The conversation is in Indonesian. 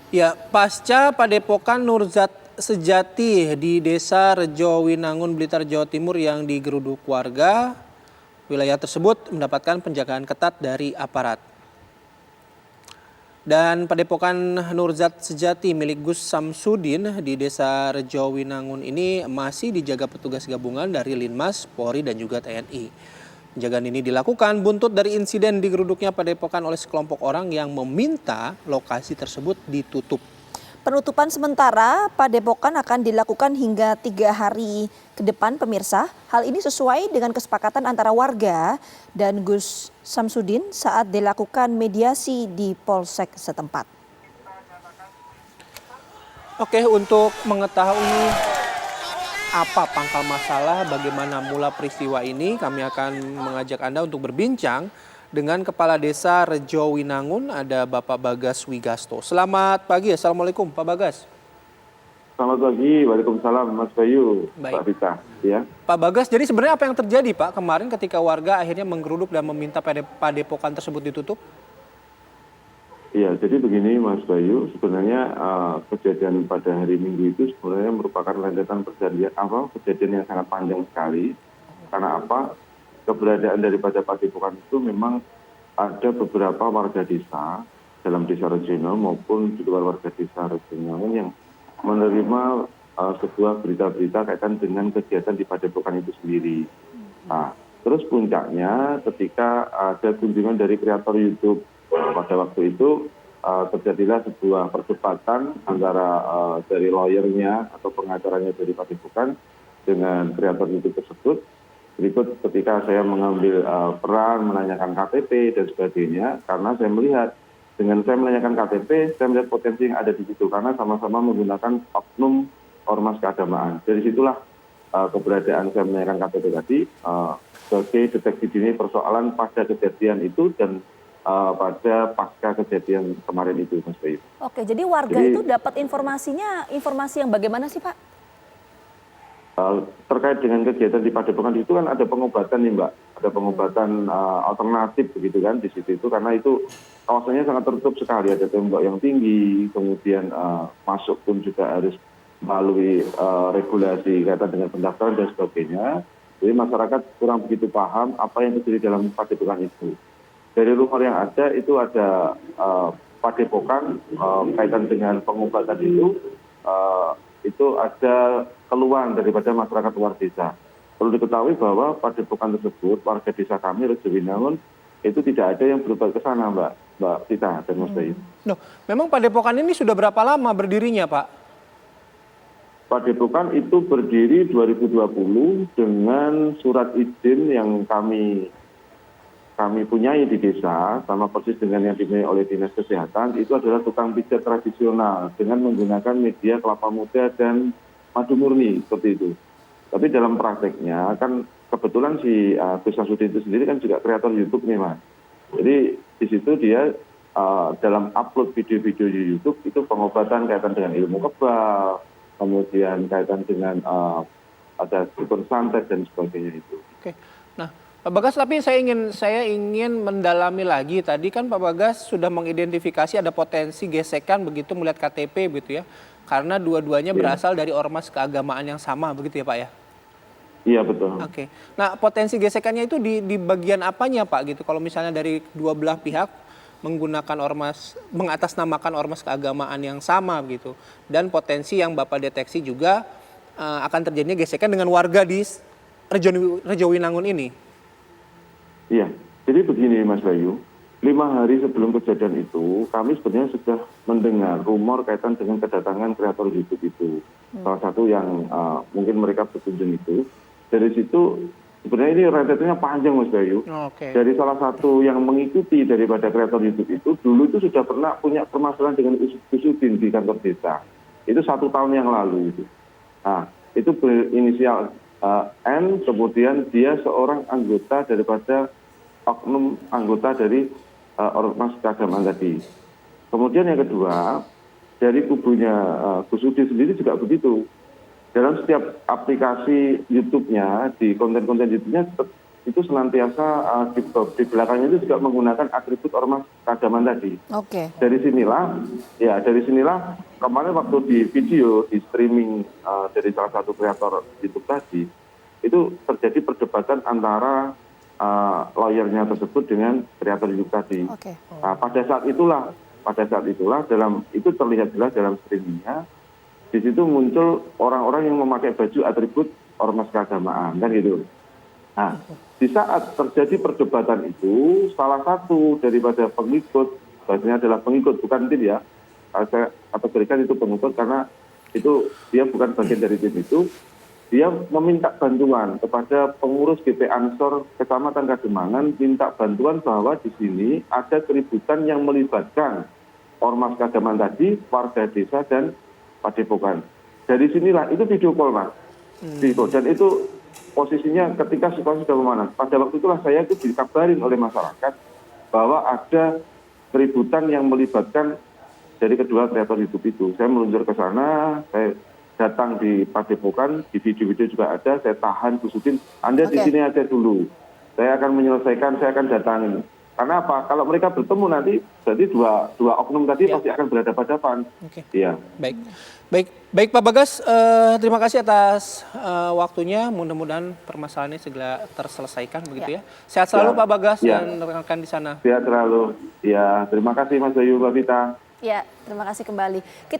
Ya, pasca Padepokan Nurzat Sejati di Desa Rejo Winangun, Blitar, Jawa Timur yang digeruduk warga, wilayah tersebut mendapatkan penjagaan ketat dari aparat. Dan Padepokan Nurzat Sejati milik Gus Samsudin di Desa Rejo Winangun ini masih dijaga petugas gabungan dari Linmas, Polri, dan juga TNI. Penjagaan ini dilakukan buntut dari insiden digeruduknya Padepokan oleh sekelompok orang yang meminta lokasi tersebut ditutup. Penutupan sementara Padepokan akan dilakukan hingga 3 hari ke depan, pemirsa. Hal ini sesuai dengan kesepakatan antara warga dan Gus Samsudin saat dilakukan mediasi di Polsek setempat. Oke, untuk mengetahui apa pangkal masalah, bagaimana mula peristiwa ini, kami akan mengajak Anda untuk berbincang dengan Kepala Desa Rejo Winangun, ada Bapak Bagas Wigasto. Selamat pagi, Assalamualaikum Pak Bagas. Selamat pagi, Waalaikumsalam Mas Bayu, Baik. Pak Rita. Ya. Pak Bagas, jadi sebenarnya apa yang terjadi Pak kemarin ketika warga akhirnya menggeruduk dan meminta Padepokan tersebut ditutup? Ya, jadi begini Mas Bayu, sebenarnya kejadian pada hari Minggu itu sebenarnya merupakan rentetan kejadian yang sangat panjang sekali. Karena apa? Keberadaan daripada Padepokan itu memang ada beberapa warga desa dalam desa Rejono maupun di luar warga desa Rejono yang menerima sebuah berita-berita kaitan dengan kegiatan di Padepokan itu sendiri. Nah, terus puncaknya ketika ada kunjungan dari kreator YouTube. Pada waktu itu terjadilah sebuah perdebatan antara dari lawyernya atau pengacaranya dari Padepokan dengan kreator YouTube tersebut. Berikut ketika saya mengambil peran menanyakan KTP dan sebagainya, karena saya melihat dengan saya menanyakan KTP, saya melihat potensi yang ada di situ karena sama-sama menggunakan oknum ormas keagamaan. Dari situlah keberadaan saya menanyakan KTP tadi sebagai deteksi dini persoalan pada kejadian itu dan pada pasca kejadian kemarin itu, Mas Bayu. Oke, jadi warga itu dapat informasinya, informasi yang bagaimana sih Pak? Terkait dengan kegiatan di Padepokan itu kan ada pengobatan nih Mbak, ada pengobatan alternatif begitu kan di situ itu karena itu kawasannya sangat tertutup sekali, ada tembok yang tinggi, kemudian masuk pun juga harus melalui regulasi kaitan dengan pendaftaran dan sebagainya. Jadi masyarakat kurang begitu paham apa yang terjadi dalam Padepokan itu. Dari rumor yang ada itu ada Padepokan kaitan dengan pengobatan itu ada keluhan daripada masyarakat luar desa. Perlu diketahui bahwa Padepokan tersebut warga desa kami Rejo Winangun itu tidak ada yang berubah ke sana Mbak Tita dan Mas Bayu. Loh, memang Padepokan ini sudah berapa lama berdirinya Pak? Padepokan itu berdiri 2020 dengan surat izin yang kami punyai di desa, sama persis dengan yang dimiliki oleh Dinas Kesehatan, itu adalah tukang pijat tradisional dengan menggunakan media kelapa muda dan madu murni, seperti itu. Tapi dalam prakteknya, kan kebetulan si Gus Samsudin itu sendiri kan juga kreator YouTube nih Mas. Jadi di situ dia dalam upload video-video di YouTube itu pengobatan kaitan dengan ilmu kebal, kemudian kaitan dengan ada dukun santet dan sebagainya itu. Oke. Nah, Pak Bagas, tapi saya ingin mendalami lagi. Tadi kan Pak Bagas sudah mengidentifikasi ada potensi gesekan begitu melihat KTP begitu ya. Karena dua-duanya berasal dari ormas keagamaan yang sama begitu ya Pak ya? Iya betul. Oke. Nah, potensi gesekannya itu di bagian apanya Pak gitu? Kalau misalnya dari dua belah pihak menggunakan mengatasnamakan ormas keagamaan yang sama begitu. Dan potensi yang Bapak deteksi juga akan terjadinya gesekan dengan warga di Rejo Winangun ini. Iya, jadi begini Mas Bayu, 5 hari sebelum kejadian itu, kami sebenarnya sudah mendengar rumor kaitan dengan kedatangan kreator YouTube itu. Salah satu yang mungkin mereka berkunjung itu. Dari situ, sebenarnya ini rentetannya panjang Mas Bayu. Oke. Dari salah satu yang mengikuti daripada kreator YouTube itu, dulu itu sudah pernah punya permasalahan dengan Usudin di kantor desa. Itu 1 tahun yang lalu. Nah, itu berinisial N, kemudian dia seorang anggota daripada oknum anggota dari ormas keagamaan tadi. Kemudian yang kedua, dari kubunya Gus Udin sendiri juga begitu. Dalam setiap aplikasi YouTube-nya, di konten-konten YouTube-nya itu senantiasa di belakangnya itu juga menggunakan atribut ormas keagamaan tadi. Oke. Dari sinilah kemarin waktu di video di streaming dari salah satu kreator YouTube tadi, itu terjadi perdebatan antara lawyernya tersebut dengan kreator YouTube tadi. Oke. Nah, pada saat itulah itu terlihat jelas dalam streamingnya, di situ muncul orang-orang yang memakai baju atribut ormas keagamaan kan gitu. Nah, di saat terjadi perdebatan itu, salah satu daripada pengikut, bahasanya adalah pengikut, bukan tim ya, saya kategorikan itu pengikut karena itu dia bukan bagian dari tim itu, dia meminta bantuan kepada pengurus GP Ansor Kecamatan Kademangan, minta bantuan bahwa di sini ada keributan yang melibatkan ormas keagamaan tadi, warga desa dan padepokan. Dari sinilah, itu video call Mas. Dan itu posisinya ketika situasi sudah memanas. Pada waktu itulah saya itu dikabarin oleh masyarakat bahwa ada keributan yang melibatkan dari kedua kreator YouTube itu. Saya meluncur ke sana, saya datang di padepokan, di video-video juga ada, saya tahan Bu Sudin, Anda di sini aja dulu. Saya akan menyelesaikan, saya akan datangin. Karena apa? Kalau mereka bertemu nanti, berarti dua oknum tadi pasti akan berhadapan-hadapan. Oke. Iya. Baik Pak Bagas, terima kasih atas waktunya. Mudah-mudahan permasalahannya segera terselesaikan begitu ya. Sehat selalu Pak Bagas dan rekan-rekan di sana. Sehat selalu. Ya, terima kasih Mas Bayu, Mbak Vita. Ya, terima kasih kembali.